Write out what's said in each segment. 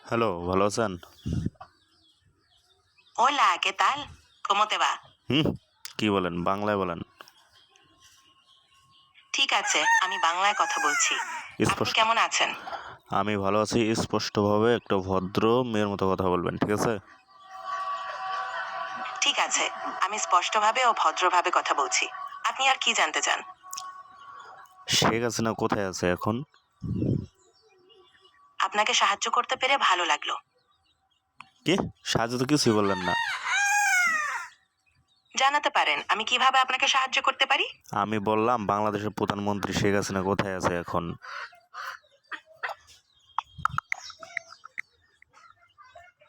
Hello, ভালো আছেন? Hola, ¿qué tal? ¿Cómo te va? হুম, কি বলেন? বাংলায় বলেন। ঠিক আছে, আমি বাংলায় কথা বলছি। আপনি স্পষ্ট কেমন আছেন? আমি ভালো আছি। স্পষ্টভাবে একটা ভদ্র মেয়ের মতো কথা বলবেন, ঠিক আছে? ঠিক আছে, আমি স্পষ্টভাবে ও ভদ্রভাবে কথা বলছি। আপনি আর কি জানতে চান? শেখ হাসিনা কোথায় আছে এখন? আপনাকে সাহায্য করতে পেরে ভালো লাগলো। কি? সাহায্য তো কিছুই বললেন না। জানাতে পারেন আমি কিভাবে আপনাকে সাহায্য করতে পারি? আমি বললাম বাংলাদেশের প্রধানমন্ত্রী শেখ হাসিনা কোথায় আছে এখন?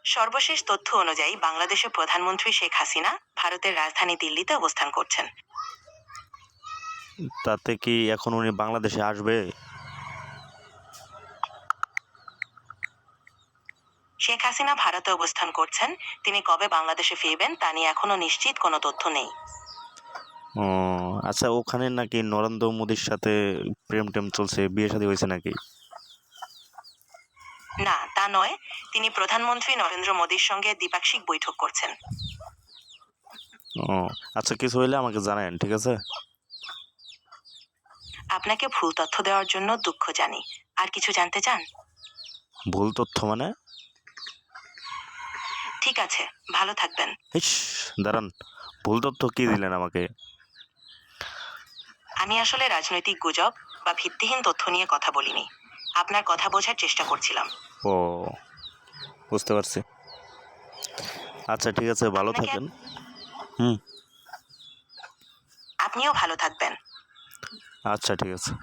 সর্বশেষ তথ্য অনুযায়ী বাংলাদেশের প্রধানমন্ত্রী শেখ হাসিনা ভারতের রাজধানী দিল্লিতে অবস্থান করছেন। তাতে কি এখন উনি বাংলাদেশে আসবে? শেখ হাসিনা ভারতে অবস্থান করছেন। তিনি কবে বাংলাদেশে ফিরবেন তা নিয়ে এখনো নিশ্চিত কোনো তথ্য নেই। ও আচ্ছা, ওখানে নাকি নরেন্দ্র মোদির সাথে প্রেম-টেম চলছে, বিয়ে-শাদী হয়েছে নাকি? না, তা নয়। তিনি প্রধানমন্ত্রী নরেন্দ্র মোদির সঙ্গে দ্বিপাক্ষিক বৈঠক করছেন। ও আচ্ছা, কিছু হইলে আমাকে জানায়েন, ঠিক আছে? আপনাকে ভুল তথ্য দেওয়ার জন্য দুঃখ জানি। আর কিছু জানতে চান? ভুল তথ্য মানে? ঠিক আছে, ভালো থাকবেন। ইস! দাঁড়ান, ভুল তথ্য কি দিলেন আমাকে? আমি আসলে রাজনৈতিক গুজব বা ভিত্তিহীন তথ্য নিয়ে কথা বলিনি। আপনার কথা বোঝার চেষ্টা করছিলাম। ও বুঝতে পারছি। আচ্ছা, ঠিক আছে, ভালো আপনাকে থাকেন। হুম, আপনিও ভালো থাকবেন। আচ্ছা, ঠিক আছে।